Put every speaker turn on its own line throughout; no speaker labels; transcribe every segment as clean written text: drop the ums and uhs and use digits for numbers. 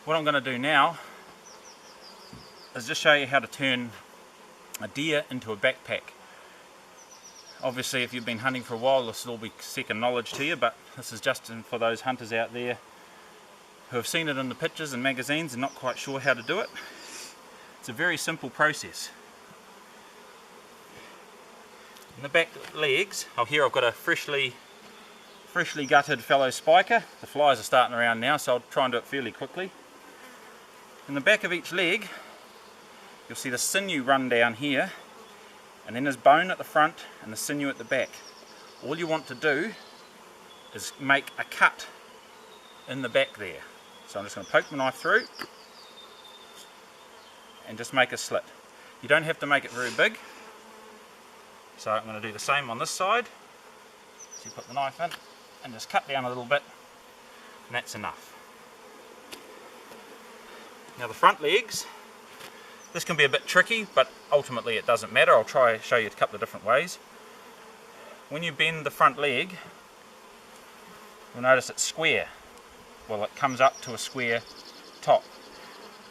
What I'm going to do now is just show you how to turn a deer into a backpack. Obviously if you've been hunting for a while this will all be second knowledge to you, but this is just for those hunters out there who have seen it in the pictures and magazines and not quite sure how to do it. It's a very simple process. In the back legs, here I've got a freshly gutted fallow spiker. The flies are starting around now, so I'll try and do it fairly quickly. In the back of each leg you'll see the sinew run down here, and then there's bone at the front and the sinew at the back. All you want to do is make a cut in the back there. So I'm just going to poke my knife through and just make a slit. You don't have to make it very big. So I'm going to do the same on this side. So you put the knife in and just cut down a little bit, and that's enough. Now the front legs, this can be a bit tricky, but ultimately it doesn't matter. I'll try to show you a couple of different ways. When you bend the front leg, you'll notice it's square. Well, it comes up to a square top.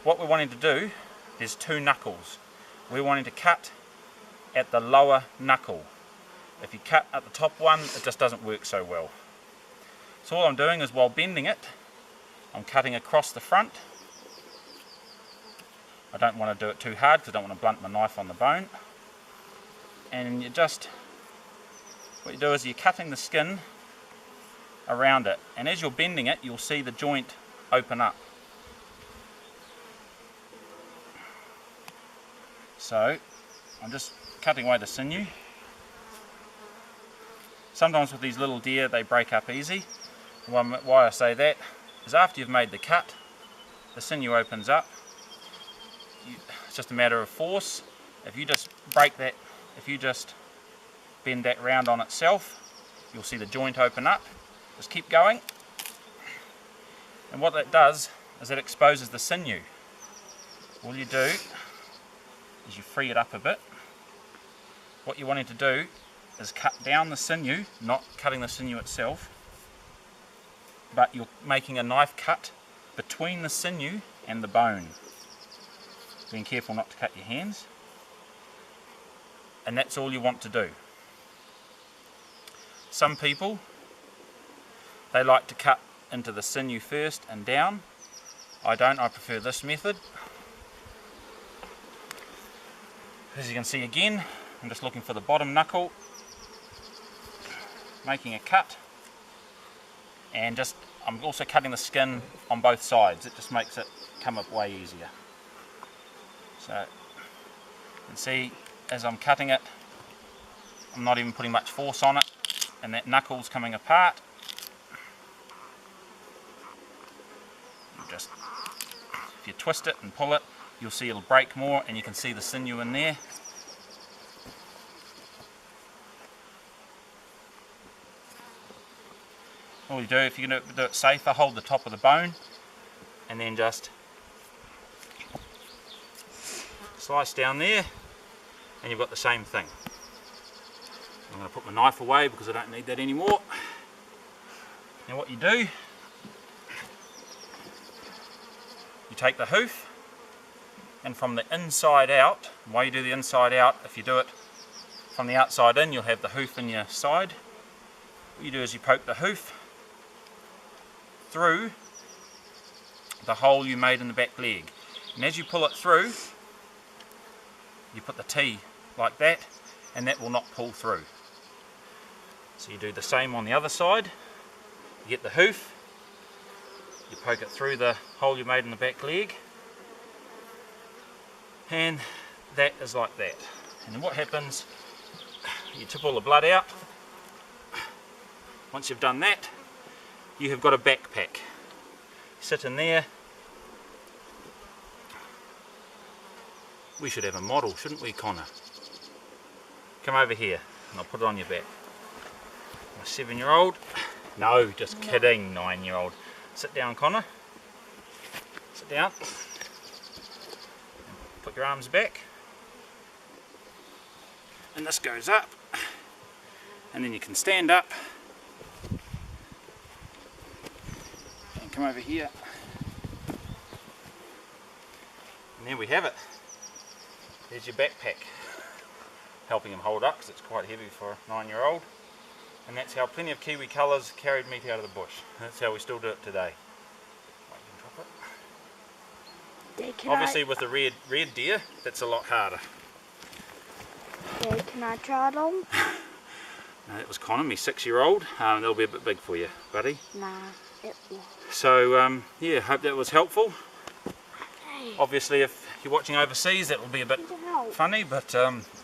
What we're wanting to do is two knuckles. We're wanting to cut at the lower knuckle. If you cut at the top one, it just doesn't work so well. So all I'm doing is, while bending it, I'm cutting across the front. I don't want to do it too hard because I don't want to blunt my knife on the bone. And what you do is you're cutting the skin around it, and as you're bending it you'll see the joint open up. So I'm just cutting away the sinew. Sometimes with these little deer they break up easy. Why I say that is, after you've made the cut, the sinew opens up. It's just a matter of force. If you just break that, if you just bend that round on itself, you'll see the joint open up. Just keep going, and what that does is it exposes the sinew. All you do is you free it up a bit. What you're wanting to do is cut down the sinew, not cutting the sinew itself, but you're making a knife cut between the sinew and the bone. Being careful not to cut your hands. And that's all you want to do. Some people, they like to cut into the sinew first and down. I don't, I prefer this method. As you can see again, I'm just looking for the bottom knuckle, making a cut, and I'm also cutting the skin on both sides. It just makes it come up way easier. So you can see as I'm cutting it, I'm not even putting much force on it, and that knuckle's coming apart. If you twist it and pull it, you'll see it'll break more, and you can see the sinew in there. All you do, if you're going to do it safer, hold the top of the bone and then just slice down there, and you've got the same thing. I'm going to put my knife away because I don't need that anymore. Now what you do, you take the hoof, and from the inside out, why you do the inside out, if you do it from the outside in, you'll have the hoof in your side. What you do is you poke the hoof through the hole you made in the back leg, and as you pull it through, you put the T like that, and that will not pull through. So you do the same on the other side. You get the hoof, you poke it through the hole you made in the back leg, and that is like that. And then what happens, you tip all the blood out. Once you've done that, you have got a backpack. Sit in there. We should have a model, shouldn't we, Connor? Come over here and I'll put it on your back. My 7-year-old. No, just kidding, 9-year-old. Sit down, Connor. Sit down. Put your arms back. And this goes up. And then you can stand up. And come over here. there we have it. There's your backpack. Helping him hold up because it's quite heavy for a 9-year-old. And that's how plenty of Kiwi colours carried meat out of the bush. That's how we still do it today. Obviously with the red deer, that's a lot harder.
Dad, can I try it on?
No, that was Connor, my 6-year-old. That'll be a bit big for you, buddy.
Nah, it won't.
So yeah, hope that was helpful. Obviously if you're watching overseas that will be a bit funny, but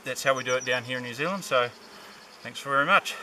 that's how we do it down here in New Zealand, so thanks very much.